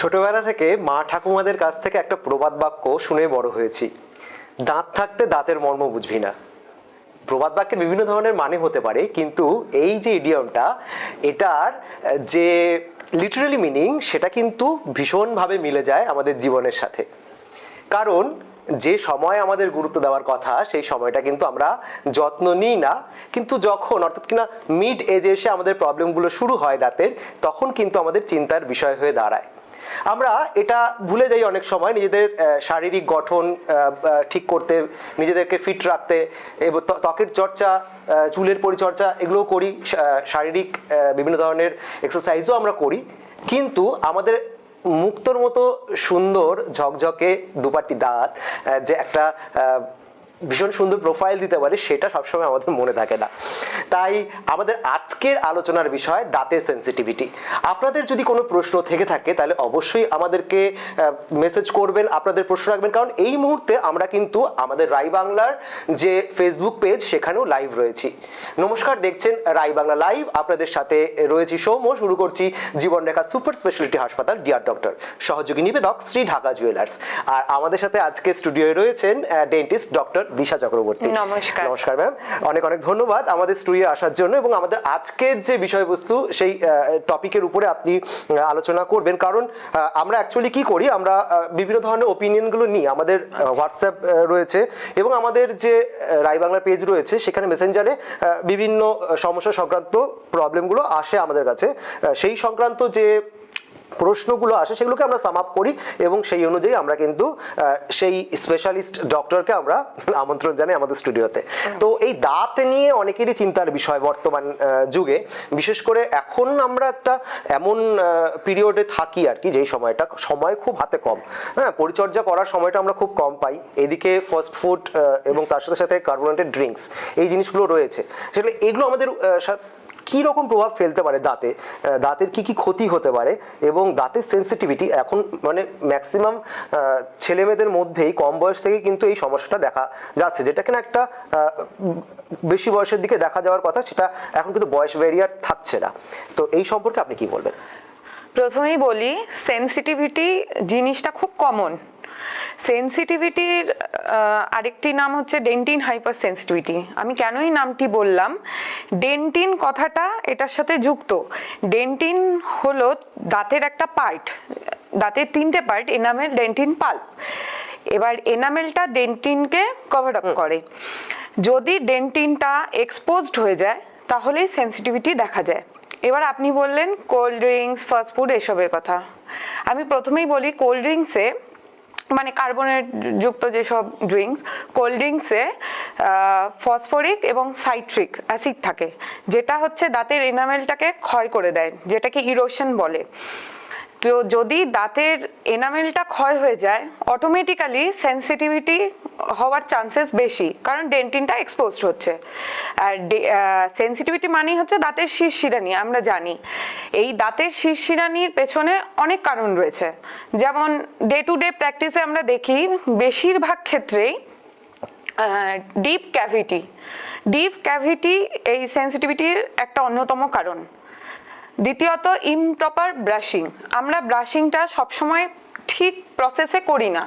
ছোটবেলা থেকে মা ঠাকুমাদের কাছ থেকে একটা প্রবাদ বাক্য শুনে বড় হয়েছি, দাঁত থাকতে দাঁতের মর্ম বুঝবি না। প্রবাদ বাক্যের বিভিন্ন ধরনের মানে হতে পারে, কিন্তু এই যে ইডিয়মটা, এটার যে লিটারালি মিনিং সেটা কিন্তু ভীষণভাবে মিলে যায় আমাদের জীবনের সাথে। কারণ যে সময় আমাদের গুরুত্ব দেওয়ার কথা সেই সময়টা কিন্তু আমরা যত্ন নিই না, কিন্তু যখন অর্থাৎ কিনা মিড এজে এসে আমাদের প্রবলেমগুলো শুরু হয় দাঁতের, তখন কিন্তু আমাদের চিন্তার বিষয় হয়ে দাঁড়ায়। আমরা এটা ভুলে যাই অনেক সময় নিজেদের শারীরিক গঠন ঠিক করতে, নিজেদেরকে ফিট রাখতে এবং ত্বকের চর্চা, চুলের পরিচর্যা এগুলোও করি, শারীরিক বিভিন্ন ধরনের এক্সারসাইজও আমরা করি, কিন্তু আমাদের মুক্তোর মতো সুন্দর ঝকঝকে দুপাটি দাঁত যে একটা ভীষণ সুন্দর প্রোফাইল দিতে পারে সেটা সবসময় আমাদের মনে থাকে না। তাই আমাদের আজকের আলোচনার বিষয় দাঁতের সেন্সিটিভিটি। আপনাদের যদি কোনো প্রশ্ন থেকে থাকে তাহলে অবশ্যই আমাদেরকে মেসেজ করবেন, আপনাদের প্রশ্ন রাখবেন, কারণ এই মুহূর্তে আমরা কিন্তু আমাদের রাই বাংলার যে ফেসবুক পেজ সেখানেও লাইভ রয়েছি। নমস্কার, দেখছেন রাই বাংলা লাইভ, আপনাদের সাথে রয়েছি সৌম্য। শুরু করছি জীবনরেখা সুপার স্পেশালিটি হাসপাতাল, ডিয়ার ডক্টর, সহযোগী নিবেদক শ্রী ঢাকা জুয়েলার্স। আর আমাদের সাথে আজকে স্টুডিওয়ে রয়েছেন ডেন্টিস্ট ডক্টর দিশা চক্রবর্তী। নমস্কার। নমস্কার ম্যাম, অনেক অনেক ধন্যবাদ আমাদের স্টুডিও আসার জন্য, এবং আমাদের আজকের যে বিষয়বস্তু সেই টপিকের উপরে আপনি আলোচনা করবেন। কারণ আমরা অ্যাকচুয়ালি কি করি, আমরা বিভিন্ন ধরনের ওপিনিয়নগুলো নিই, আমাদের হোয়াটসঅ্যাপ রয়েছে এবং আমাদের যে রাই বাংলা পেজ রয়েছে সেখানে মেসেঞ্জারে বিভিন্ন সমস্যা সংক্রান্ত প্রবলেমগুলো আসে আমাদের কাছে। সেই সংক্রান্ত যে প্রশ্নগুলো আসে সেগুলোকে আমরা সাম আপ করি এবং সেই অনুযায়ী আমরা কিন্তু সেই স্পেশালিস্ট ডক্টরকে আমরা আমন্ত্রণ জানাই আমাদের স্টুডিওতে। তো এই দাঁত নিয়ে অনেকেরই চিন্তার বিষয় বর্তমান যুগে, বিশেষ করে এখন আমরা একটা এমন পিরিয়ডে থাকি আর কি, যেই সময়টা সময় খুব হাতে কম, হ্যাঁ, পরিচর্যা করার সময়টা আমরা খুব কম পাই। এদিকে ফাস্ট ফুড এবং তার সাথে সাথে কার্বোনেটেড ড্রিঙ্কস এই জিনিসগুলো রয়েছে, সেগুলো এগুলো আমাদের কি রকম প্রভাব ফেলতে পারে দাঁতে, দাঁতের কি কি ক্ষতি হতে পারে, এবং দাঁতের সেন্সিটিভিটি এখন মানে ম্যাক্সিমাম ছেলে মেয়েদের মধ্যেই কম বয়স থেকে কিন্তু এই সমস্যাটা দেখা যাচ্ছে, যেটা কিনা একটা বেশি বয়সের দিকে দেখা যাওয়ার কথা, সেটা এখন কিন্তু বয়স ব্যারিয়ার থাকছে না। তো এই সম্পর্কে আপনি কি বলবেন? প্রথমেই বলি, সেন্সিটিভিটি জিনিসটা খুব কমন। সেন্সিটিভিটির আরেকটি নাম হচ্ছে ডেন্টিন হাইপার সেন্সিটিভিটি। আমি কেন এই নামটি বললাম, ডেন্টিন কথাটা এটার সাথে যুক্ত। ডেন্টিন হলো দাঁতের একটা পার্ট, দাঁতের তিনটে পার্ট, এনামেল, ডেন্টিন, পাল্প। এবার এনামেলটা ডেন্টিনকে কভার আপ করে। যদি ডেন্টিনটা এক্সপোজড হয়ে যায় তাহলেই সেন্সিটিভিটি দেখা যায়। এবার আপনি বললেন কোল্ড ড্রিঙ্কস, ফাস্টফুড এসবের কথা। আমি প্রথমেই বলি, কোল্ড ড্রিঙ্কসে মানে কার্বনেট যুক্ত যেসব ড্রিঙ্কস, কোল্ড ড্রিঙ্কসে ফসফরিক এবং সাইট্রিক অ্যাসিড থাকে, যেটা হচ্ছে দাঁতের এনামেলটাকে ক্ষয় করে দেয়, যেটাকে ইরোশন বলে। তো যদি দাঁতের এনামেলটা ক্ষয় হয়ে যায়, অটোমেটিক্যালি সেন্সিটিভিটি হওয়ার চান্সেস বেশি, কারণ ডেন্টিনটা এক্সপোজড হচ্ছে। আর সেন্সিটিভিটি মানেই হচ্ছে দাঁতের শিরশিরানি। আমরা জানি এই দাঁতের শিরশিরানির পেছনে অনেক কারণ রয়েছে। যেমন ডে টু ডে প্র্যাকটিসে আমরা দেখি বেশিরভাগ ক্ষেত্রেই ডিপ ক্যাভিটি এই সেন্সিটিভিটির একটা অন্যতম কারণ। দ্বিতীয়ত ইমপ্রপার ব্রাশিং। আমরা ব্রাশিংটা সবসময় ঠিক প্রসেসে করি না।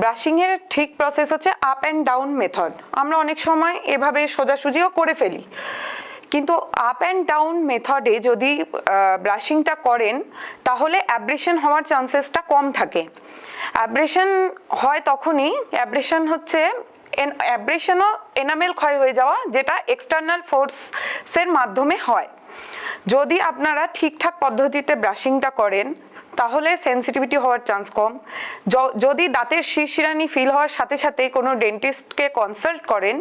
ব্রাশিংয়ের ঠিক প্রসেস হচ্ছে আপ অ্যান্ড ডাউন মেথড। আমরা অনেক সময় এভাবে সোজাসুজিও করে ফেলি, কিন্তু আপ অ্যান্ড ডাউন মেথডে যদি ব্রাশিংটা করেন তাহলে অ্যাব্রেশন হওয়ার চান্সেসটা কম থাকে। অ্যাব্রেশন হয় তখনই, অ্যাব্রেশন হচ্ছে অ্যাব্রেশনও এনামেল ক্ষয় হয়ে যাওয়া, যেটা এক্সটার্নাল ফোর্সের মাধ্যমে হয়। যদি আপনারা ঠিকঠাক পদ্ধতিতে ব্রাশিংটা করেন তাহলে সেন্সিটিভিটি হওয়ার চান্স কম। যদি দাঁতের শিরশিরানি ফিল হওয়ার সাথে সাথে কোনো ডেন্টিস্টকে কনসাল্ট করেন,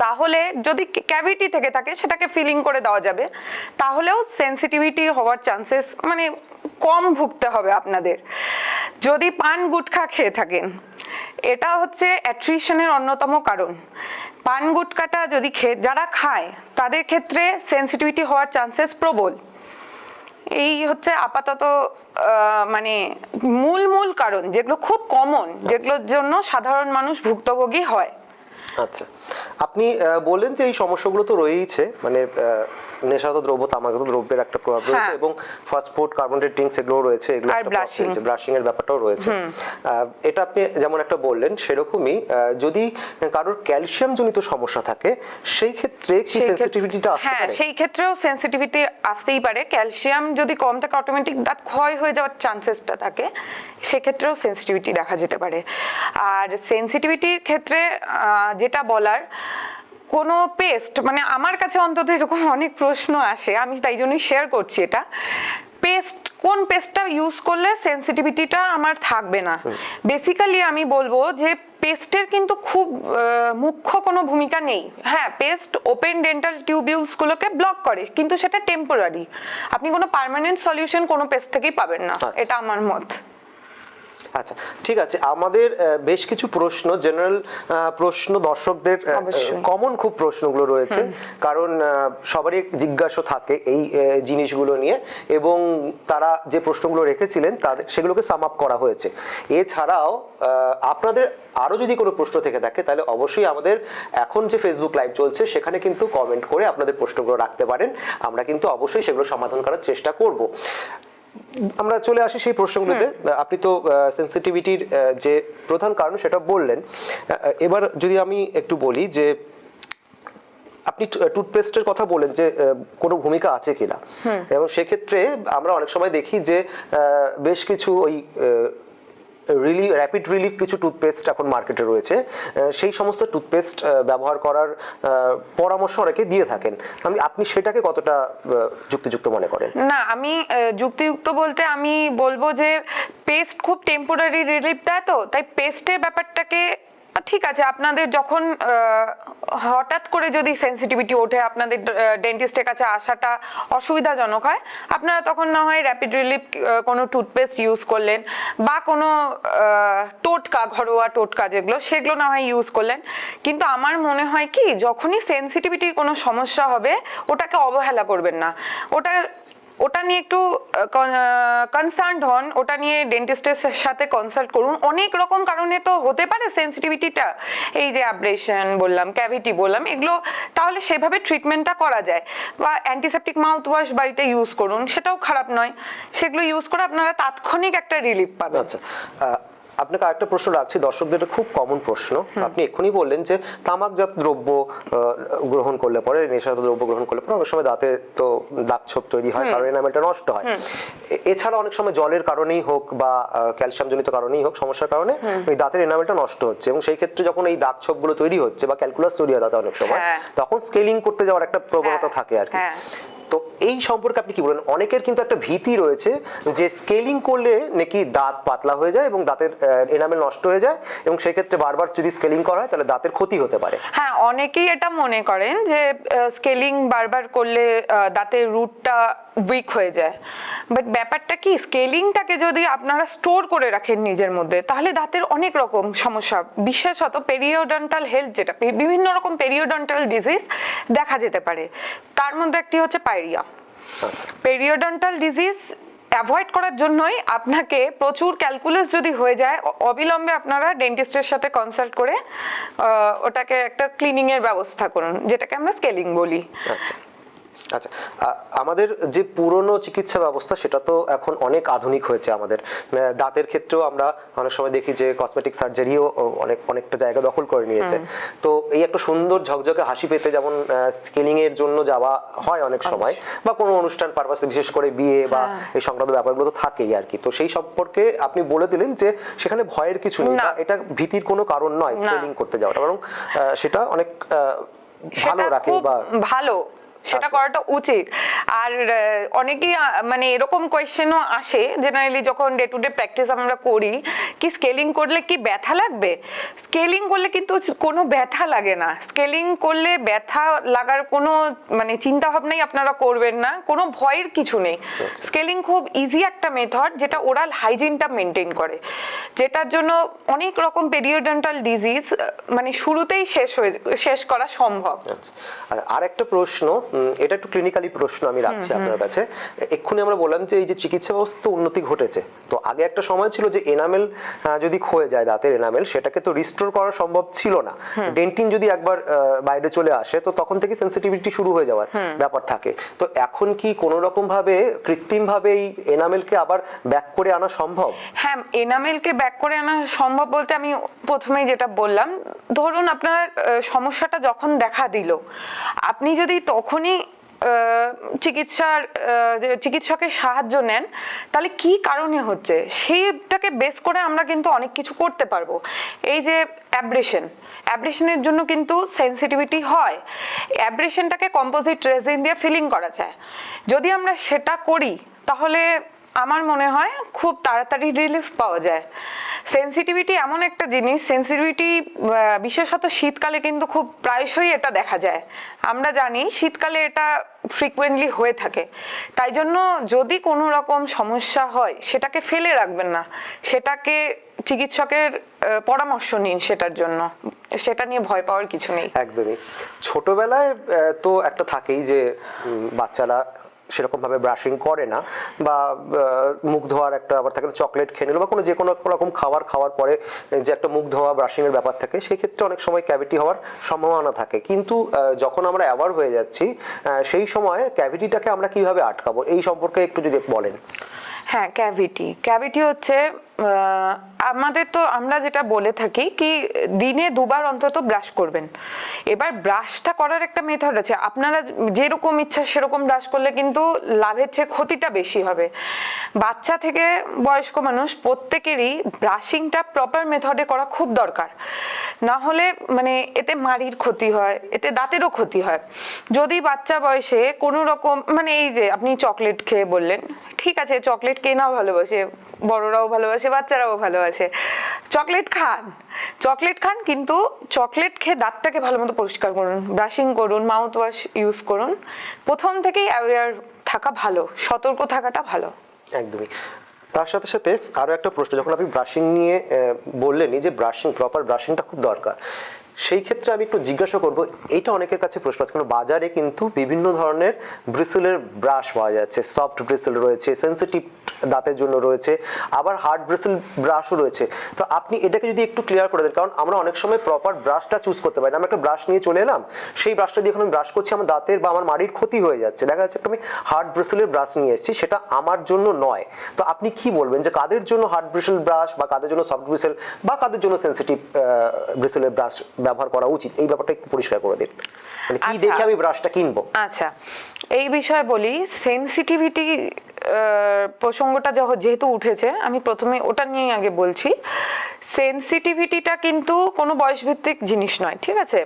তাহলে যদি ক্যাভিটি থেকে থাকে সেটাকে ফিলিং করে দেওয়া যাবে, তাহলেও সেন্সিটিভিটি হওয়ার চান্সেস মানে কম ভুগতে হবে আপনাদের। যদি পান গুটখা খেয়ে থাকেন, এটা হচ্ছে অ্যাট্রিশনের অন্যতম কারণ। পান গুটকাটা যদি যারা খায় তাদের ক্ষেত্রে সেন্সিটিভিটি হওয়ার চান্সেস প্রবল। এই হচ্ছে আপাতত মানে মূল কারণ, যেগুলো খুব কমন, যেগুলোর জন্য সাধারণ মানুষ ভুক্তভোগী হয়। আচ্ছা, আপনি বললেন যে এই সমস্যাগুলো তো রয়েইছে, মানে নেশাগত দ্রব্য, তামাকজাত দ্রব্যের একটা প্রভাব রয়েছে, এবং ফাস্ট ফুড, কার্বোনেটেড ড্রিঙ্কস এগুলো রয়েছে, এগুলো আর একটা প্রভাব blushing। রয়েছে, ব্লাশিং এর ব্যাপারটাও রয়েছে। এটা আপনি যেমন একটা বললেন, সেরকমই যদি কারোর ক্যালসিয়াম জনিত সমস্যা থাকে, সেই ক্ষেত্রে কি সেনসিটিভিটিটা আসতে হ্যাঁ, পারে? সেই ক্ষেত্রেও সেনসিটিভিটি আসতেই পারে। ক্যালসিয়াম যদি কম থাকে অটোমেটিক দাঁত ক্ষয় হয়ে যাওয়ার চান্সেসটা থাকে, সেক্ষেত্রেও সেনসিটিভিটি দেখা যেতে পারে। আর সেনসিটিভিটির ক্ষেত্রে যেটা বলার, কোনো পেস্ট, মানে আমার কাছে অন্তত এরকম অনেক প্রশ্ন আসে, আমি তাই জন্যই শেয়ার করছি এটা। পেস্ট, কোন পেস্টটা ইউজ করলে সেনসিটিভিটিটা আমার থাকবে না? বেসিক্যালি আমি বলবো যে পেস্টের কিন্তু খুব মুখ্য কোনো ভূমিকা নেই। হ্যাঁ, পেস্ট ওপেন ডেন্টাল টিউবিউলসগুলোকে ব্লক করে, কিন্তু সেটা টেম্পোরারি। আপনি কোনো পার্মানেন্ট সলিউশন কোনো পেস্ট থেকেই পাবেন না, এটা আমার মত। আচ্ছা, ঠিক আছে। আমাদের বেশ কিছু প্রশ্ন, জেনারেল প্রশ্ন, দর্শকদের কমন খুব প্রশ্নগুলো রয়েছে, কারণ সবারই জিজ্ঞাসা থাকে এই জিনিসগুলো নিয়ে, এবং তারা যে প্রশ্নগুলো রেখেছিলেন তাদের সেগুলোকে সাম আপ করা হয়েছে। এছাড়াও আপনাদের আরো যদি কোনো প্রশ্ন থেকে থাকে, তাহলে অবশ্যই আমাদের এখন যে ফেসবুক লাইভ চলছে সেখানে কিন্তু কমেন্ট করে আপনাদের প্রশ্নগুলো রাখতে পারেন, আমরা কিন্তু অবশ্যই সেগুলো সমাধান করার চেষ্টা করব। আমরা চলে আসি সেই প্রশ্নগুলোতে। আপনি তো সেনসিটিভিটির যে প্রধান কারণ সেটা বললেন। এবার যদি আমি একটু বলি যে আপনি টুথপেস্টের কথা বলেন যে কোনো ভূমিকা আছে কিনা, এবং সেক্ষেত্রে আমরা অনেক সময় দেখি যে বেশ কিছু ওই র্যাপিড রিলিফ কিছু টুথপেস্ট এখন মার্কেটে রয়েছে, সেই সমস্ত টুথপেস্ট ব্যবহার করার পরামর্শ অনেকে দিয়ে থাকেন। আপনি সেটাকে কতটা যুক্তিযুক্ত মনে করেন? না, আমি যুক্তিযুক্ত বলতে আমি বলবো যে পেস্ট খুব টেম্পোরারি রিলিফ দেয়, তো তাই পেস্টের ব্যাপারটাকে ঠিক আছে, আপনাদের যখন হঠাৎ করে যদি সেনসিটিভিটি ওঠে, আপনাদের ডেন্টিস্টের কাছে আসাটা অসুবিধাজনক হয়, আপনারা তখন না হয় র্যাপিড রিলিফ কোনো টুথপেস্ট ইউজ করলেন, বা কোনো টোটকা, ঘরোয়া টোটকা যেগুলো, সেগুলো না হয় ইউজ করলেন। কিন্তু আমার মনে হয় কি, যখনই সেনসিটিভিটির কোনো সমস্যা হবে, ওটাকে অবহেলা করবেন না। ওটা নিয়ে একটু কনসার্নড হন, ওটা নিয়ে ডেন্টিস্টের সাথে কনসাল্ট করুন। অনেক রকম কারণে তো হতে পারে সেনসিটিভিটিটা, এই যে অ্যাব্রেশন বললাম, ক্যাভিটি বললাম, এগুলো তাহলে সেভাবে ট্রিটমেন্টটা করা যায়। বা অ্যান্টিসেপটিক মাউথ ওয়াশ বাড়িতে ইউজ করুন, সেটাও খারাপ নয়। সেগুলো ইউজ করে আপনারা তাৎক্ষণিক একটা রিলিফ পাবেন। আচ্ছা, আপনাকে আরেকটা প্রশ্ন রাখছি, দর্শকদের খুব কমন প্রশ্ন। আপনি এক্ষুনি বললেন যে তামাকজাত দ্রব্য গ্রহণ করলে পরে, নেশাজাত দ্রব্য গ্রহণ করলে পরে অনেক সময় দাঁতে তো দাগ ছোপ তৈরি হয়, কারণ এনামেলটা নষ্ট হয়। এছাড়া অনেক সময় জলের কারণেই হোক বা ক্যালসিয়াম জনিত কারণেই হোক, সমস্যার কারণে ওই দাঁতের এনামেলটা নষ্ট হচ্ছে, এবং সেই ক্ষেত্রে যখন এই দাগ ছোপগুলো তৈরি হচ্ছে বা ক্যালকুলাস তৈরি হয় দাঁতে অনেক সময়, তখন স্কেলিং করতে যাওয়ার একটা প্রবণতা থাকে আর কি। তো এই সম্পর্কে আপনি কি বলেন? অনেকের কিন্তু একটা ভীতি রয়েছে যে স্কেলিং করলে নাকি দাঁত পাতলা হয়ে যায় এবং দাঁতের এনামেল নষ্ট হয়ে যায়, এবং সেই ক্ষেত্রে বারবার যদি স্কেলিং করা হয় তাহলে দাঁতের ক্ষতি হতে পারে। হ্যাঁ, অনেকেই এটা মনে করেন যে স্কেলিং বারবার করলে দাঁতের রুটটা উইক হয়ে যায়। বাট ব্যাপারটা কি, স্কেলিংটাকে যদি আপনারা স্টোর করে রাখেন নিজের মধ্যে, তাহলে দাঁতের অনেক রকম সমস্যা, বিশেষত পেরিওডন্টাল হেলথ, যেটা বিভিন্ন রকম পেরিওডন্টাল ডিজিজ দেখা যেতে পারে। তার মধ্যে একটি হচ্ছে পাইরিয়া। পেরিওডন্টাল ডিজিজ অ্যাভয়েড করার জন্যই আপনাকে প্রচুর ক্যালকুলাস যদি হয়ে যায়, অবিলম্বে আপনারা ডেন্টিস্টের সাথে কনসাল্ট করে ওটাকে একটা ক্লিনিং এর ব্যবস্থা করুন, যেটাকে আমরা স্কেলিং বলি। আচ্ছা, আমাদের যে পুরনো চিকিৎসা ব্যবস্থা সেটা তো এখন অনেক আধুনিক হয়েছে। আমাদের দাঁতের ক্ষেত্রেও আমরা অনেক সময় দেখি যে কসমেটিক সার্জারিও অনেকটা জায়গা দখল করে নিয়েছে। তো এই একটা সুন্দর ঝকঝকে হাসি পেতে যেমন স্কেলিং এর জন্য যাওয়া হয় অনেক সময়, বা কোনো অনুষ্ঠান পারপাসে, বিশেষ করে বিয়ে বা এই সংক্রান্ত ব্যাপারগুলো তো থাকেই আর কি। তো সেই সম্পর্কে আপনি বলে দিলেন যে সেখানে ভয়ের কিছু নেই, এটা ভীতির কোনো কারণ নয় স্কেলিং করতে যাওয়াটা, বরং সেটা অনেক ভালো রাখে বা ভালো, সেটা করাটা উচিত। আর অনেকেই মানে এরকম কোয়েশ্চেনও আসে জেনারেলি যখন ডে টু ডে প্র্যাকটিস আমরা করি, কি স্কেলিং করলে কি ব্যথা লাগবে? স্কেলিং করলে কিন্তু কোনো ব্যথা লাগে না। স্কেলিং করলে ব্যথা লাগার কোনো মানে চিন্তা ভাবনাই আপনারা করবেন না, কোনো ভয়ের কিছু নেই। স্কেলিং খুব ইজি একটা মেথড, যেটা ওরাল হাইজিনটা মেনটেন করে, যেটার জন্য অনেক রকম পেরিওডন্টাল ডিজিজ মানে শুরুতেই শেষ করা সম্ভব। আর একটা প্রশ্ন, এটা একটু ক্লিনিক্যালি প্রশ্ন আমি রাখছি আপনার কাছে। এক্ষুনি আমরা বললাম যে এই যে চিকিৎসা ব্যবস্থা উন্নতি ঘটেছে, তো আগে একটা সময় ছিল যে এনামেল যদি ক্ষয়ে যায়, দাঁতের এনামেল, সেটাকে তো রিস্টোর করা সম্ভব ছিল না। ডেন্টিন যদি একবার বাইরে চলে আসে তো তখন থেকে সেন্সিটিভিটি শুরু হয়ে যাওয়ার ব্যাপার থাকে। তো এখন কি কোনো রকম ভাবে কৃত্রিম ভাবে এই এনামেলকে আবার ব্যাক করে আনা সম্ভব? হ্যাঁ, এনামেলকে ব্যাক করে আনা সম্ভব বলতে আমি প্রথমেই যেটা বললাম, ধরুন আপনার সমস্যাটা যখন দেখা দিল, আপনি যদি তখনই চিকিৎসকের সাহায্য নেন, তাহলে কি কারণে হচ্ছে সেইটাকে বেস করে আমরা কিন্তু অনেক কিছু করতে পারবো। এই যে অ্যাব্রেশনের জন্য কিন্তু সেন্সিটিভিটি হয়, অ্যাব্রেশনটাকে কম্পোজিট রেজিন দিয়ে ফিলিং করা যায়। যদি আমরা সেটা করি তাহলে আমার মনে হয় খুব তাড়াতাড়ি রিলিফ পাওয়া যায়। সেন্সিটিভিটি এমন একটা জিনিস, সেন্সিটিভিটি বিশেষত শীতকালে কিন্তু খুব প্রায়শই এটা দেখা যায়। আমরা জানি শীতকালে এটা ফ্রিকুয়েন্টলি হয়ে থাকে। তাই জন্য যদি কোনো রকম সমস্যা হয় সেটাকে ফেলে রাখবেন না, সেটাকে চিকিৎসকের পরামর্শ নিন সেটার জন্য, সেটা নিয়ে ভয় পাওয়ার কিছু নেই। একদমই। ছোটবেলায় তো একটা থাকেই যে বাচ্চারা সেরকম ভাবে ব্রাশিং করে না, বা মুখ ধোয়ার একটা ব্যাপার থাকে, চকলেট খেয়ে নিল বা কোনো যে কোনো রকম খাওয়ার পরে যে একটা মুখ ধোয়া ব্রাশিং এর ব্যাপার থাকে, সেই ক্ষেত্রে অনেক সময় ক্যাভিটি হওয়ার সম্ভাবনা থাকে। কিন্তু যখন আমরা অ্যাওয়ার হয়ে যাচ্ছি সেই সময় ক্যাভিটিটাকে আমরা কিভাবে আটকাবো, এই সম্পর্কে একটু যদি বলেন। হ্যাঁ, ক্যাভিটি হচ্ছে আমরা যেটা বলে থাকি কি দিনে 2 বার অন্তত ব্রাশ করবেন। এবার ব্রাশটা করার একটা মেথড আছে, আপনারা যেরকম ইচ্ছা সেরকম ব্রাশ করলে কিন্তু লাভের চেয়ে ক্ষতিটা বেশি হবে। বাচ্চা থেকে বয়স্ক মানুষ প্রত্যেকেরই ব্রাশিংটা প্রপার মেথডে করা খুব দরকার, না হলে মানে এতে মাড়ির ক্ষতি হয়, এতে দাঁতেরও ক্ষতি হয়। যদি বাচ্চা বয়সে কোনো রকম মানে এই যে আপনি চকলেট খেয়ে বললেন, ঠিক আছে চকলেট কে না ভালোবাসে, বড়রাও ভালোবাসে, বাচ্চারাও ভালোবাসে, চকলেট খান, কিন্তু চকলেট খেয়ে দাঁতটাকে ভালো মতো পরিষ্কার করুন, ব্রাশিং করুন, মাউথ ওয়াশ ইউজ করুন। প্রথম থেকেই অ্যাওয়্যার থাকা ভালো, সতর্ক থাকাটা ভালো। একদমই। তার সাথে সাথে আরো একটা প্রশ্ন, যখন আপনি ব্রাশিং নিয়ে বললেনই যে প্রপার ব্রাশিংটা খুব দরকার, সেই ক্ষেত্রে আমি একটু জিজ্ঞাসা করবো, এইটা অনেকের কাছে প্রশ্ন আছে, কারণ বাজারে কিন্তু বিভিন্ন ধরনের ব্রিসেলের ব্রাশ পাওয়া যাচ্ছে। সফট ব্রিসেল রয়েছে, সেন্সিটিভ দাঁতের জন্য রয়েছে, আবার হার্ড ব্রিসেল ব্রাশও রয়েছে। তো আপনি এটাকে যদি একটু ক্লিয়ার করে দেন, কারণ আমরা অনেক সময় প্রপার ব্রাশটা চুজ করতে পারি না। আমি একটা ব্রাশ নিয়ে চলে এলাম, সেই ব্রাশটা দিয়ে এখন আমি ব্রাশ করছি, আমার দাঁতের বা আমার মাড়ির ক্ষতি হয়ে যাচ্ছে। দেখা যাচ্ছে আমি হার্ড ব্রিসেলের ব্রাশ নিয়ে এসেছি, সেটা আমার জন্য নয়। তো আপনি কি বলবেন যে কাদের জন্য হার্ড ব্রিসেল ব্রাশ, বা কাদের জন্য সফট ব্রিসেল, বা কাদের জন্য সেন্সিটিভ ব্রিসেলের ব্রাশ ব্যবহার করা উচিত, এই ব্যাপারটা একটু পরিষ্কার করে দিন, মানে কি দেখে আমি ব্রাশটা কিনবো। আচ্ছা, এই বিষয়ে বলি। সেন্সিটিভিটি প্রসঙ্গটা যেহেতু উঠেছে, আমি প্রথমে ওটা নিয়ে আগে বলছি। সেন্সিটিভিটিটা কিন্তু কোনো বয়সভিত্তিক জিনিস নয়, ঠিক আছে?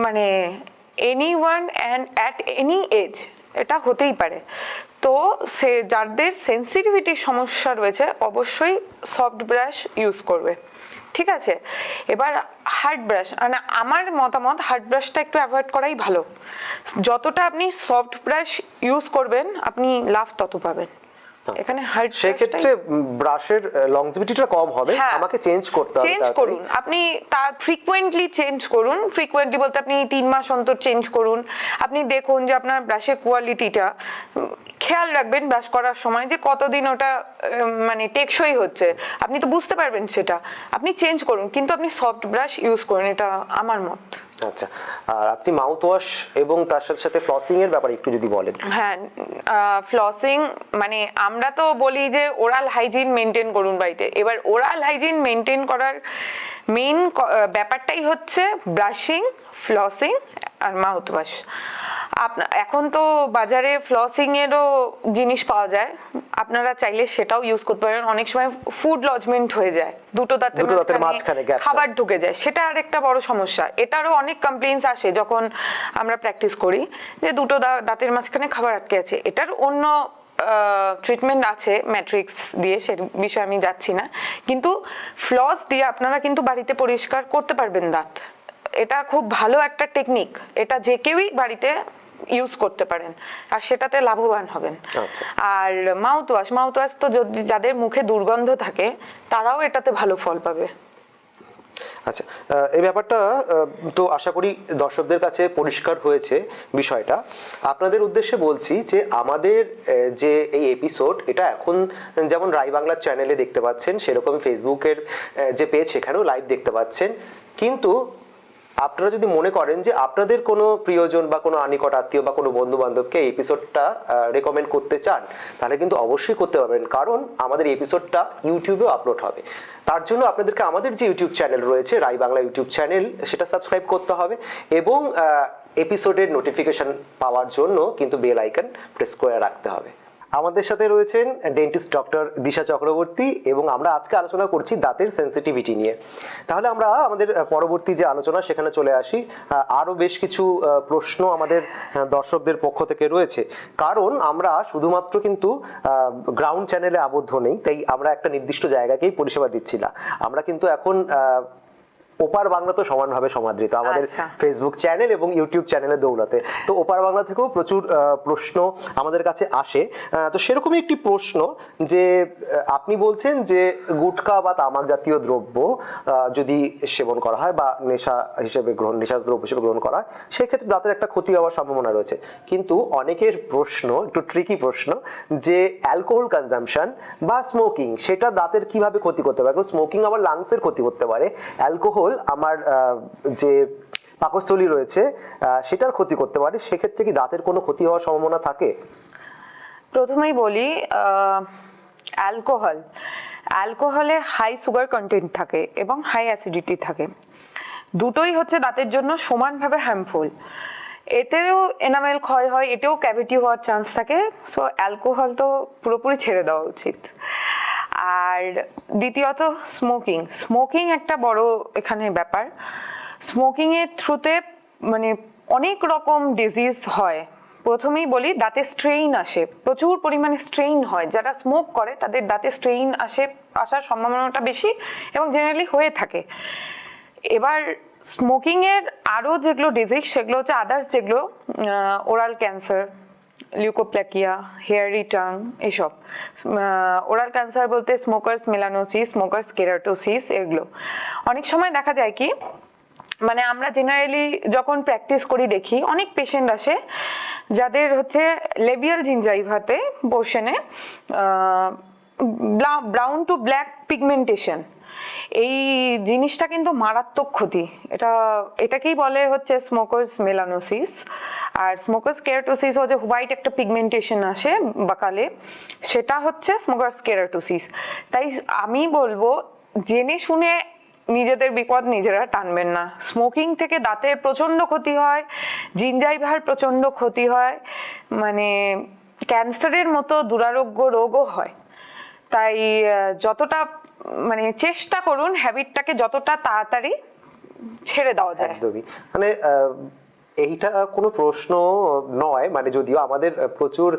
মানে anyone and at any age এটা হতেই পারে। তো যাদের সেন্সিটিভিটির সমস্যা রয়েছে অবশ্যই সফট ব্রাশ ইউজ করবে, ঠিক আছে? এবার হার্ড ব্রাশ, মানে আমার মতামত হার্ড ব্রাশটা একটু অ্যাভয়েড করাই ভালো। যতটা আপনি সফট ব্রাশ ইউজ করবেন আপনি লাভ তত পাবেন। এখানে হার্ড সেক্ষেত্রে ব্রাশের লংজিভিটিটা কম হবে, আমাকে চেঞ্জ করতে হবে। চেঞ্জ করুন, আপনি তা ফ্রিকোয়েন্টলি চেঞ্জ করুন। ফ্রিকোয়েন্টলি বলতে আপনি 3 মাস অন্তর চেঞ্জ করুন। আপনি দেখুন যে আপনার ব্রাশের কোয়ালিটিটা, খেয়াল রাখবেন ব্রাশ করার সময় যে কতদিন ওটা মানে টেকসই হচ্ছে, আপনি তো বুঝতে পারবেন সেটা। আপনি চেঞ্জ করুন, কিন্তু আপনি সফট ব্রাশ ইউজ করুন, এটা আমার মত। আচ্ছা, আর আপনি মাউথ ওয়াশ এবং তার সাথে সাথে ফ্লসিং এর ব্যাপারে একটু যদি বলেন। হ্যাঁ, ফ্লসিং মানে আমরা তো বলি যে ওরাল হাইজিন মেনটেন করুন বাড়িতে। এবার ওরাল হাইজিন মেনটেন করার মেইন ব্যাপারটাই হচ্ছে ব্রাশিং, ফ্লসিং আর মাউথ ওয়াশ। এখন তো বাজারে ফ্লসিং এরও জিনিস পাওয়া যায়, আপনারা চাইলে সেটাও ইউজ করতে পারেন। অনেক সময় ফুড লজমেন্ট হয়ে যায়, দুটো দাঁতের মাঝখানে খাবার ঢুকে যায়, সেটা আর একটা বড় সমস্যা। এটারও অনেক কমপ্লেইন্স আসে যখন আমরা প্র্যাকটিস করি যে দুটো দাঁতের মাঝখানে খাবার আটকে আছে। এটার অন্য ট্রিটমেন্ট আছে ম্যাট্রিক্স দিয়ে, সে বিষয়ে আমি যাচ্ছি না। কিন্তু ফ্লস দিয়ে আপনারা কিন্তু বাড়িতে পরিষ্কার করতে পারবেন দাঁত। এটা খুব ভালো একটা টেকনিক, এটা যে কেউই বাড়িতে ইউজ করতে পারেন আর সেটাতে লাভবান হবেন। আর মাউথ ওয়াশ তো যদি যাদের মুখে দুর্গন্ধ থাকে তারাও এটাতে ভালো ফল পাবে। আচ্ছা, এই ব্যাপারটা তো আশা করি দর্শকদের কাছে পরিষ্কার হয়েছে বিষয়টা। আপনাদের উদ্দেশ্যে বলছি যে আমাদের যে এই এপিসোড এটা এখন যেমন রাই বাংলার চ্যানেলে দেখতে পাচ্ছেন, সেরকম ফেসবুকের যে পেজ সেখানেও লাইভ দেখতে পাচ্ছেন। কিন্তু আপনারা যদি মনে করেন যে আপনাদের কোনো প্রিয়জন বা কোনো আনিকট আত্মীয় বা কোনো বন্ধু বান্ধবকে এই এপিসোডটা রেকমেন্ড করতে চান, তাহলে কিন্তু অবশ্যই করতে পারবেন, কারণ আমাদের এই এপিসোডটা ইউটিউবেও আপলোড হবে। তার জন্য আপনাদেরকে আমাদের যে ইউটিউব চ্যানেল রয়েছে রাই বাংলা ইউটিউব চ্যানেল, সেটা সাবস্ক্রাইব করতে হবে এবং এপিসোডের নোটিফিকেশন পাওয়ার জন্য কিন্তু বেল আইকন প্রেস করে রাখতে হবে। আমাদের সাথে রয়েছেন ডেন্টিস্ট ডক্টর দিশা চক্রবর্তী এবং আমরা আজকে আলোচনা করছি দাঁতের সেন্সিটিভিটি নিয়ে। তাহলে আমরা আমাদের পরবর্তী যে আলোচনা সেখানে চলে আসি। আরও বেশ কিছু প্রশ্ন আমাদের দর্শকদের পক্ষ থেকে রয়েছে, কারণ আমরা শুধুমাত্র কিন্তু গ্রাউন্ড চ্যানেলে আবদ্ধ নেই, তাই আমরা একটা নির্দিষ্ট জায়গাকেই পরিষেবা দিচ্ছি না। আমরা কিন্তু এখন ওপার বাংলা তো সমানভাবে সমাদৃত আমাদের ফেসবুক চ্যানেল এবং ইউটিউব চ্যানেলের দৌলতে। তো ওপার বাংলা থেকেও প্রচুর প্রশ্ন আমাদের কাছে আসে। তো সেরকমই একটি প্রশ্ন যে আপনি বলছেন যে গুটখা বা তামাক জাতীয় দ্রব্য যদি সেবন করা হয় বা নেশা দ্রব্য হিসেবে গ্রহণ করা হয়, সেক্ষেত্রে দাঁতের একটা ক্ষতি হওয়ার সম্ভাবনা রয়েছে। কিন্তু অনেকের প্রশ্ন, একটু ট্রিকি প্রশ্ন, যে অ্যালকোহল কনজাম্পশন বা স্মোকিং সেটা দাঁতের কিভাবে ক্ষতি করতে পারে? স্মোকিং আবার লাংসের ক্ষতি করতে পারে, অ্যালকোহল আমার যে পাকস্থলী রয়েছে সেটার ক্ষতি করতে পারে। সেক্ষেত্রে কি দাঁতের কোনো ক্ষতি হওয়ার সম্ভাবনা থাকে? প্রথমেই বলি, অ্যালকোহলে হাই সুগার কন্টেন্ট থাকে এবং হাই অ্যাসিডিটি থাকে, দুটোই হচ্ছে দাঁতের জন্য সমানভাবে হার্মফুল। এতেও এনামেল ক্ষয় হয়, এতেও ক্যাভিটি হওয়ার চান্স থাকে। সো অ্যালকোহল তো পুরোপুরি ছেড়ে দেওয়া উচিত। আর দ্বিতীয়ত স্মোকিং একটা বড় এখানে ব্যাপার। স্মোকিংয়ের থ্রুতে মানে অনেক রকম ডিজিজ হয়। প্রথমেই বলি, দাঁতে স্ট্রেইন আসে, প্রচুর পরিমাণে স্ট্রেইন হয়। যারা স্মোক করে তাদের দাঁতে স্ট্রেইন আসার সম্ভাবনাটা বেশি এবং জেনারেলি হয়ে থাকে। এবার স্মোকিংয়ের আরও যেগুলো ডিজিজ সেগুলো হচ্ছে আদার্স, যেগুলো ওরাল ক্যান্সার, লিউকোপ্ল্যাকিয়া, হেয়ারি টাং, এসব। ওরাল ক্যান্সার বলতে স্মোকার্স মেলানোসিস, স্মোকার্স কেরাটোসিস, এগুলো অনেক সময় দেখা যায় কি, মানে আমরা জেনারেলি যখন প্র্যাকটিস করি দেখি অনেক পেশেন্ট আসে যাদের হচ্ছে লেবিয়াল জিঞ্জাইভাতে পোর্শনে ব্রাউন টু ব্ল্যাক পিগমেন্টেশন। এই জিনিসটা কিন্তু মারাত্মক ক্ষতি। এটাকেই বলে হচ্ছে স্মোকার্স মেলানোসিস। আর স্মোকার্স কেরাটোসিস হচ্ছে হোয়াইট একটা পিগমেন্টেশন আসে বাকালে, সেটা হচ্ছে স্মোকার্স কেরাটোসিস। তাই আমি বলবো, জেনে শুনে নিজেদের বিপদ নিজেরা টানবেন না। স্মোকিং থেকে দাঁতের প্রচণ্ড ক্ষতি হয়, জিঞ্জাইভার প্রচণ্ড ক্ষতি হয়, মানে ক্যান্সারের মতো দুরারোগ্য রোগও হয়। তাই যতটা মানে চেষ্টা করুন হ্যাবিটটাকে যতটা তাড়াতাড়ি ছেড়ে দেওয়া যায়। একদমই, মানে এইটা কোনো প্রশ্ন নয়, মানে যদিও আমাদের প্রচুর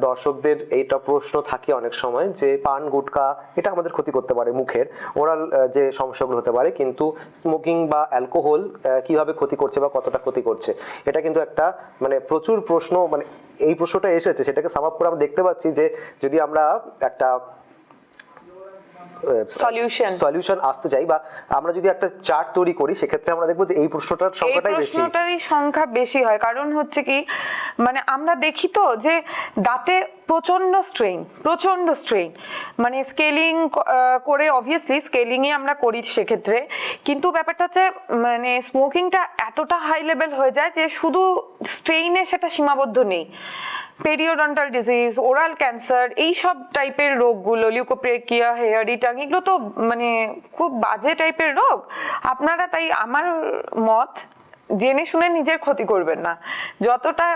দর্শকদের এইটা প্রশ্ন থাকে অনেক সময় যে পান গুটকা এটা আমাদের ক্ষতি করতে পারে, মুখের ওরাল যে সমস্যাগুলো হতে পারে, কিন্তু স্মোকিং বা অ্যালকোহল কিভাবে ক্ষতি করছে বা কতটা ক্ষতি করছে, এটা কিন্তু একটা মানে প্রচুর প্রশ্ন, মানে এই প্রশ্নটা এসেছে, সেটাকে সাম আপ করে আমরা দেখতে পাচ্ছি যে যদি আমরা একটা সলিউশন আসতে চাই বা আমরা যদি একটা চার্ট তৈরি করি, সেক্ষেত্রে আমরা দেখবো যে এই প্রশ্নটারই সংখ্যা বেশি হয়। কারণ হচ্ছে কি, মানে আমরা দেখি তো যে দাঁতে প্রচন্ড স্ট্রেইন, মানে স্কেলিং করে, অবভিয়াসলি স্কেলিংই আমরা করি সেক্ষেত্রে, কিন্তু ব্যাপারটা হচ্ছে মানে স্মোকিংটা এতটা হাই লেভেল হয়ে যায় যে শুধু স্ট্রেইনে সেটা সীমাবদ্ধ নেই। পেরিওডন্টাল ডিজিজ, ওরাল ক্যান্সার, এইসব টাইপের রোগগুলো, লিউকোপ্লেকিয়া, হেয়ারি টাং, এগুলো তো মানে খুব বাজে টাইপের রোগ। আপনারা, তাই আমার মত, জেনে শুনে নিজের ক্ষতি করবেন না, যতটা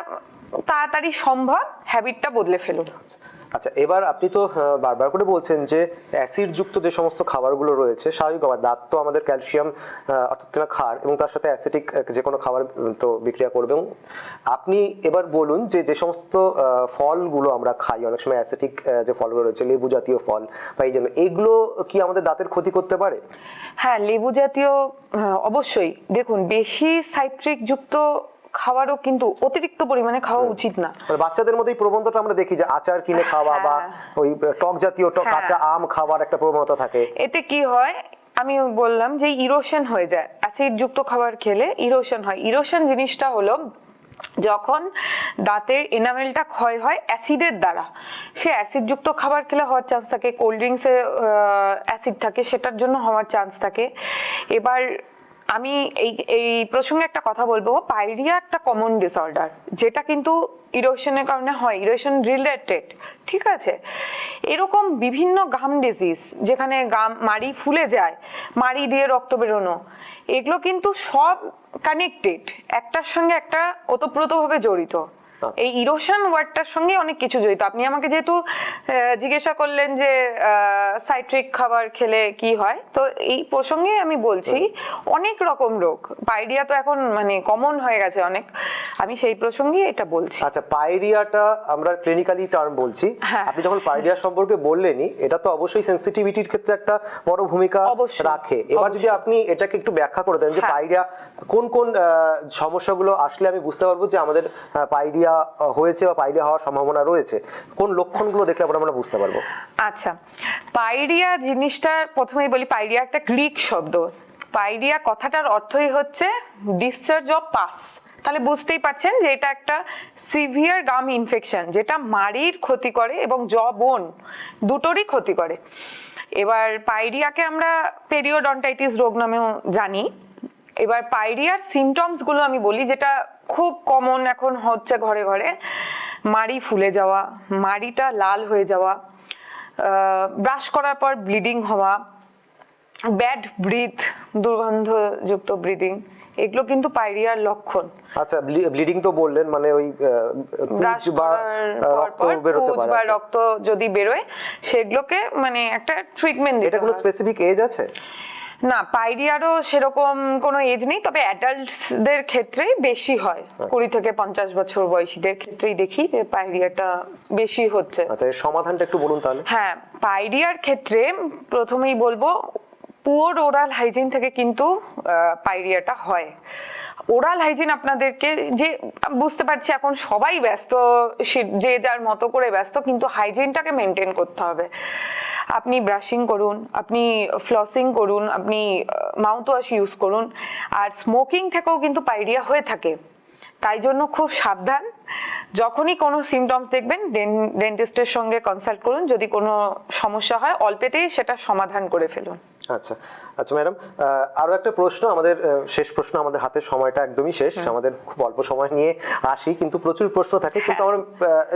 তাড়াতাড়ি সম্ভব হ্যাবিটটা বদলে ফেলুন। আচ্ছা, এবার আপনি তো বারবার করে বলছেন যে অ্যাসিড যুক্ত যে সমস্ত খাবারগুলো রয়েছে, স্বাভাবিক খাবার, দাঁত তো আমাদের ক্যালসিয়াম অর্থাৎ ক্ষার এবং তার সাথে অ্যাসিডিক যে কোনো খাবার তো বিক্রিয়া করবে। আপনি এবার বলুন যে যে সমস্ত ফলগুলো আমরা খাই, অনেক সময় অ্যাসিডিক যে ফলগুলো রয়েছে, লেবু জাতীয় ফল বা এই জন্য, এগুলো কি আমাদের দাঁতের ক্ষতি করতে পারে? হ্যাঁ, লেবু জাতীয় অবশ্যই। দেখুন, বেশি সাইট্রিক যুক্ত খাওয়ারও কিন্তু অতিরিক্ত পরিমাণে খাওয়া উচিত না। বাচ্চাদের মধ্যে এই প্রবণতাটা আমরা দেখি যে আচার কিনে খাওয়া বা ওই টক জাতীয় কাঁচা আম খাওয়ার একটা প্রবণতা থাকে। এতে কি হয়, আমি বললাম যে ইরোশন হয়ে যায়, অ্যাসিড যুক্ত খাবার খেলে ইরোশন হয়। ইরোশন জিনিসটা হলো যখন দাঁতের এনামেলটা ক্ষয় হয় অ্যাসিডের দ্বারা, সে অ্যাসিডযুক্ত খাবার খেলে হওয়ার চান্স থাকে, কোল্ড ড্রিঙ্কসে অ্যাসিড থাকে সেটার জন্য হওয়ার চান্স থাকে। এবার আমি এই প্রসঙ্গে একটা কথা বলবো, পাইরিয়া একটা কমন ডিসঅর্ডার যেটা কিন্তু ইরোশনের কারণে হয়, ইরোশন রিলেটেড, ঠিক আছে। এরকম বিভিন্ন গাম ডিজিজ যেখানে গাম মাড়ি ফুলে যায়, মাড়ি দিয়ে রক্ত বেরোনো, এগুলো কিন্তু সব কানেক্টেড, একটার সঙ্গে একটা ওতপ্রোতভাবে জড়িত। এই ইরোশন ওয়ার্ডটার সঙ্গে অনেক কিছু জড়িত। আপনি আমাকে যেহেতু জিজ্ঞাসা করলেন যে সাইট্রিক খাবার খেলে কি হয়, তো এই প্রসঙ্গে আমি বলছি অনেক রকম রোগ, পাইরিয়া তো এখন মানে কমন হয়ে গেছে অনেক, আমি সেই প্রসঙ্গে এটা বলছি। আচ্ছা, পাইরিয়াটা আমরা ক্লিনিক্যালি টার্ম বলছি, আপনি যখন পাইরিয়া সম্পর্কে বললেনই, এটা তো অবশ্যই সেনসিটিভিটির ক্ষেত্রে একটা বড় ভূমিকা রাখে। এবার যদি আপনি এটাকে একটু ব্যাখ্যা করে দেন যে পাইরিয়া কোন কোন সমস্যাগুলো আসলে আমি বুঝতে পারবো যে আমাদের পাইরিয়া হয়েছে বা পাইরিয়া হওয়ার সম্ভাবনা রয়েছে, কোন লক্ষণগুলো দেখলে আমরা বুঝতে পারবো? আচ্ছা, পাইরিয়া জিনিসটা প্রথমেই বলি, পাইরিয়া একটা গ্রিক শব্দ। পাইরিয়া কথাটার অর্থই হচ্ছে ডিসচার্জ অফ পাস। তাহলে বুঝতেই পারছেন যে এটা একটা সিভিয়ার গাম ইনফেকশন যেটা মাড়ির ক্ষতি করে এবং বোন দুটোরই ক্ষতি করে। এবার পাইরিয়াকে আমরা পেরিওডন্টাইটিস রোগ নামেও জানি। এবার পাইরিয়ার সিমটমস গুলো আমি বলি, যেটা খুব কমন এখন হচ্ছে ঘরে ঘরে, মাড়ি ফুলে যাওয়া, মাড়িটা লাল হয়ে যাওয়া, ব্রাশ করার পর ব্লিডিং হওয়া, ব্যাড ব্রিথ, দুর্গন্ধযুক্ত ব্রিদিং, এগুলো কিন্তু পাইরিয়ার লক্ষণ। আচ্ছা, ব্লিডিং তো বললেন, মানে ওই ব্রাশ বা রক্ত যদি বেরোয় সেগুলোকে মানে একটা ট্রিটমেন্ট দিতে হয়। এটা কোনো স্পেসিফিক এজ আছে? না, পাইরিয়ারও সেরকম কোনো এজ নেই, তবে অ্যাডাল্টসদের ক্ষেত্রেই বেশি হয়। 20 থেকে 50 বছর বয়সীদের ক্ষেত্রেই দেখি যে পাইরিয়াটা বেশি হচ্ছে। আচ্ছা, এর সমাধানটা একটু বলুন তাহলে। হ্যাঁ, পাইরিয়ার ক্ষেত্রে প্রথমেই বলবো পুওর ওরাল হাইজিন থেকে কিন্তু পাইরিয়াটা হয়। ওরাল হাইজিন আপনাদেরকে, যে বুঝতে পারছি এখন সবাই ব্যস্ত, যে যার মতো করে ব্যস্ত, কিন্তু হাইজিনটাকে মেনটেন করতে হবে। আপনি ব্রাশিং করুন, আপনি ফ্লসিং করুন, আপনি মাউথ ওয়াশ ইউজ করুন। আর স্মোকিং থেকেও কিন্তু পাইরিয়া হয়ে থাকে, তাই জন্য খুব সাবধান। যখনই কোনো সিমটমস দেখবেন ডেন্টিস্টের সঙ্গে কনসাল্ট করুন, যদি কোনো সমস্যা হয় অল্পেতেই সেটা সমাধান করে ফেলুন। আচ্ছা আচ্ছা ম্যাডাম, আরো একটা প্রশ্ন, আমাদের শেষ প্রশ্ন, আমাদের হাতের সময়টা একদমই শেষ, আমাদের খুব অল্প সময় নিয়ে আসি, কিন্তু প্রচুর প্রশ্ন থাকে, কিন্তু আমার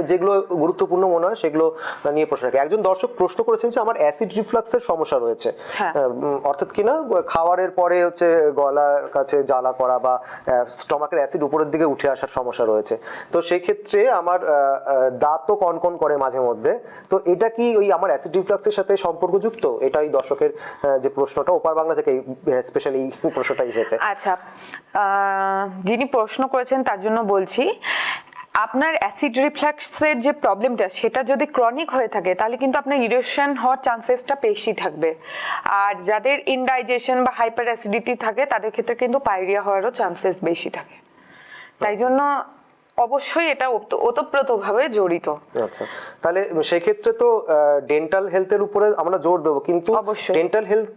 যেগুলো গুরুত্বপূর্ণ মনে হয় সেগুলো নিয়ে প্রশ্ন থাকে। একজন দর্শক প্রশ্ন করেছেন যে আমার অ্যাসিড রিফ্লাক্সের সমস্যা রয়েছে, অর্থাৎ কিনা খাবারের পরে হচ্ছে গলার কাছে জ্বালা করা বা স্টমাকের অ্যাসিড উপরের দিকে উঠে আসার সমস্যা রয়েছে। তো সেই ক্ষেত্রে আমার দাঁতও কনকন করে মাঝে মধ্যে, তো এটা কি ওই আমার অ্যাসিড রিফ্লাক্সের সাথে সম্পর্কযুক্ত? এটাই দর্শকের যে প্রশ্নটা, ওপার বাংলা থেকে স্পেশালি এই প্রশ্নটা এসেছে। আচ্ছা, যিনি প্রশ্ন করেছেন তার জন্য বলছি, আপনার অ্যাসিড রিফ্লাক্সের যে প্রবলেমটা সেটা যদি ক্রনিক হয়ে থাকে তাহলে কিন্তু আপনার ইরিটেশন হওয়ার চান্সেসটা বেশি থাকবে। আর যাদের ইনডাইজেশন বা হাইপার অ্যাসিডিটি থাকে তাদের ক্ষেত্রে কিন্তু পাইরিয়া হওয়ারও চান্সেস বেশি থাকে। তাই জন্য অবশ্যই এটা ওতপ্রোতভাবে জড়িত। আচ্ছা, তাহলে সেই ক্ষেত্রে তো ডেন্টাল হেলথের উপরে আমরা জোর দেবো, কিন্তু ডেন্টাল হেলথ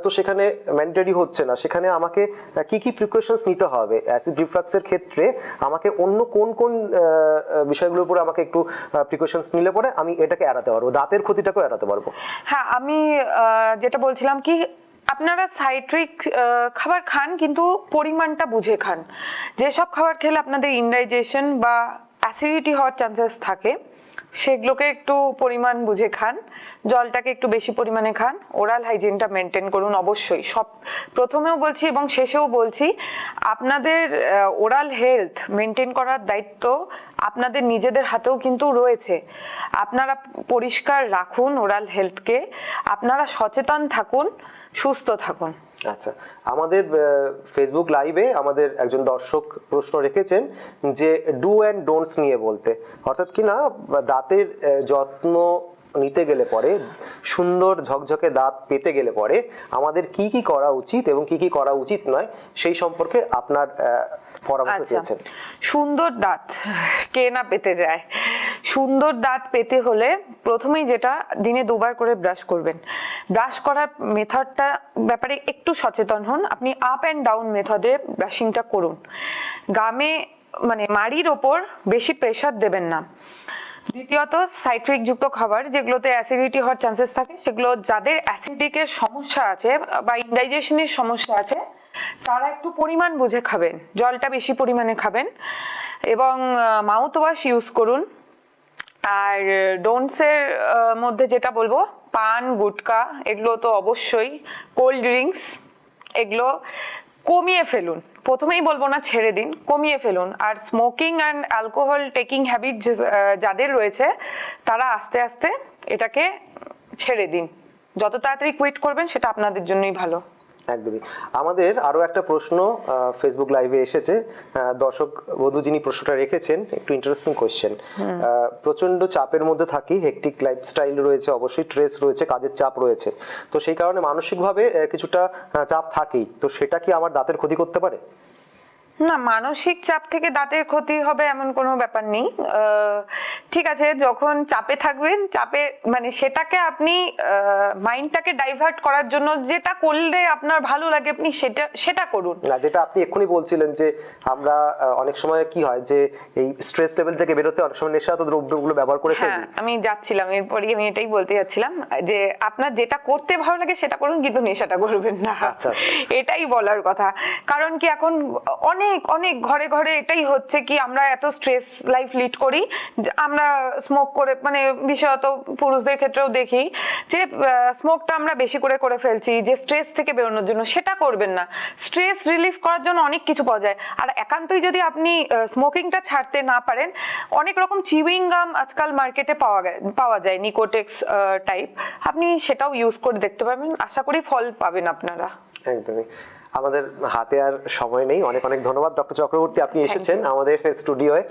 তো সেখানে ম্যান্ডেটরি হচ্ছে না। সেখানে আমাকে কি কি প্রিকশনস নিতে হবে অ্যাসিড রিফ্লাক্সের ক্ষেত্রে? আমাকে অন্য কোন কোন বিষয়গুলোর উপরে আমাকে একটু প্রিকশনস নিলে পরে আমি এটাকে এড়াতে পারবো, দাঁতের ক্ষতিটাকেও এড়াতে পারবো? হ্যাঁ, আমি যেটা বলছিলাম কি, আপনারা সাইট্রিক খাবার খান কিন্তু পরিমাণটা বুঝে খান। যেসব খাবার খেলে আপনাদের ইনডাইজেশন বা অ্যাসিডিটি হওয়ার চান্সেস থাকে সেগুলোকে একটু পরিমাণ বুঝে খান, জলটাকে একটু বেশি পরিমাণে খান, ওরাল হাইজিনটা মেনটেন করুন অবশ্যই। সব প্রথমেও বলছি এবং শেষেও বলছি, আপনাদের ওরাল হেলথ মেনটেন করার দায়িত্ব আপনাদের নিজেদের হাতেও কিন্তু রয়েছে। আপনারা পরিষ্কার রাখুন ওরাল হেলথকে, আপনারা সচেতন থাকুন, সুস্থ থাকুন। আচ্ছা, আমাদের ফেসবুক লাইভে আমাদের একজন দর্শক প্রশ্ন রেখেছেন যে ডু অ্যান্ড ডোন্টস নিয়ে বলতে, অর্থাৎ কি না দাঁতের যত্ন নিতে গেলে পরে, সুন্দর ঝকঝকে দাঁত পেতে গেলে পরে আমাদের কি কি করা উচিত এবং কি কি করা উচিত নয় সেই সম্পর্কে আপনার পরামর্শ চেয়েছেন। সুন্দর দাঁত কে না পেতে যায়। সুন্দর দাঁত পেতে হলে প্রথমেই যেটা, দিনে 2 বার করে ব্রাশ করবেন। ব্রাশ করার মেথডটা ব্যাপারে একটু সচেতন হন। আপনি আপ অ্যান্ড ডাউন মেথডে ব্রাশিংটা করুন। গামে মানে মাড়ির ওপর বেশি প্রেশার দেবেন না। দ্বিতীয়ত, সাইট্রিক যুক্ত খাবার যেগুলোতে অ্যাসিডিটি হওয়ার চান্সেস থাকে, সেগুলো যাদের অ্যাসিডিকের সমস্যা আছে বা ইনডাইজেশনের সমস্যা আছে তারা একটু পরিমাণ বুঝে খাবেন, জলটা বেশি পরিমাণে খাবেন এবং মাউথ ওয়াশ ইউজ করুন। আর ডোন্টসের মধ্যে যেটা বলবো, পান গুটকা এগুলো তো অবশ্যই, কোল্ড ড্রিঙ্কস এগুলো কমিয়ে ফেলুন। প্রথমেই বলবো না ছেড়ে দিন, কমিয়ে ফেলুন। আর smoking and alcohol taking habit যাদের রয়েছে তারা আস্তে আস্তে এটাকে ছেড়ে দিন। যত তাড়াতাড়ি কুইট করবেন সেটা আপনাদের জন্যই ভালো। একদমই। আমাদের আরো একটা প্রশ্ন ফেসবুক লাইভে এসেছে, দর্শক বন্ধু যিনি প্রশ্নটা রেখেছেন, একটু ইন্টারেস্টিং কোয়েশ্চেন। প্রচন্ড চাপের মধ্যে থাকি, হেকটিক লাইফস্টাইল রয়েছে, অবশ্যই স্ট্রেস রয়েছে, কাজের চাপ রয়েছে, তো সেই কারণে মানসিকভাবে কিছুটা চাপ থাকেই, তো সেটা কি আমার দাঁতের ক্ষতি করতে পারে? না, মানসিক চাপ থেকে দাঁতের ক্ষতি হবে এমন কোনো ব্যাপার নেই। ঠিক আছে, যখন চাপে থাকবেন, চাপে মানে সেটাকে আপনি মাইন্ডটাকে ডাইভার্ট করার জন্য যেটা করলে আপনার ভালো লাগে আপনি সেটা করুন। না, যেটা আপনি এক্ষুনি বলছিলেন যে আমরা অনেক সময় কি হয় যে এই স্ট্রেস লেভেল থেকে বেরোতে অনেক সময় নেশাজাত দ্রব্যগুলো ব্যবহার করে ফেলি। হ্যাঁ, আমি যাচ্ছিলাম এরপরই, আমি এটাই বলতে যাচ্ছিলাম যে আপনার যেটা করতে ভালো লাগে সেটা করুন, কিন্তু নেশাটা করবেন না। আচ্ছা। এটাই বলার কথা। কারণ কি এখন অনেক অনেক ঘরে ঘরে এটাই হচ্ছে কি, আমরা এত স্ট্রেস লাইফ লিড করি, আমরা স্মোক করে, মানে বিশেষত পুরুষদের ক্ষেত্রেও দেখি যে স্মোকটা আমরা বেশি করে করে ফেলছি যে স্ট্রেস থেকে বেরোনোর জন্য। সেটা করবেন না। স্ট্রেস রিলিফ করার জন্য অনেক কিছু পাওয়া যায়। আর একান্তই যদি আপনি স্মোকিংটা ছাড়তে না পারেন, অনেক রকম চিউইং গাম আজকাল মার্কেটে পাওয়া যায়, নিকোটেক্স টাইপ, আপনি সেটাও ইউজ করে দেখতে পাবেন। আশা করি ফল পাবেন আপনারা। একদমই। আমাদের হাতে আর সময় নেই। অনেক অনেক ধন্যবাদ ডক্টর চক্রবর্তী, আপনি এসেছেন আমাদের স্টুডিওয়ে,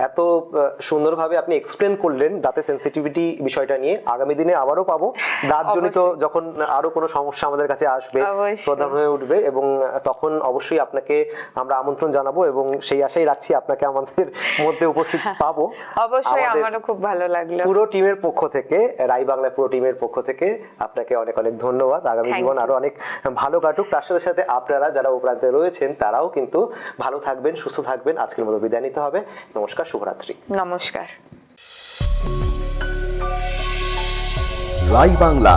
এত সুন্দরভাবে আপনি এক্সপ্লেন করলেন দাঁতের সেনসিটিভিটি বিষয়টা নিয়ে। আগামী দিনে আবারও পাবো, দাঁতজনিত যখন আরো কোনো সমস্যা আমাদের কাছে আসবে, প্রধান হয়ে উঠবে, এবং তখন অবশ্যই আপনাকে আমরা আমন্ত্রণ জানাবো এবং সেই আশাই রাখছি আপনাকে আমাদের মধ্যে উপস্থিত পাবো। অবশ্যই, আমারও খুব ভালো লাগলো। পুরো টিমের পক্ষ থেকে, রাই বাংলার পুরো টিমের পক্ষ থেকে আপনাকে অনেক অনেক ধন্যবাদ। আগামী জীবন আরো অনেক ভালো কাটুক। তার সাথে সাথে আপনারা যারা উপরান্তে রয়েছেন তারাও কিন্তু ভালো থাকবেন, সুস্থ থাকবেন। আজকের মতো বিদায় নিতে হবে। নমস্কার, শুভরাত্রি। নমস্কার। রাই বাংলা।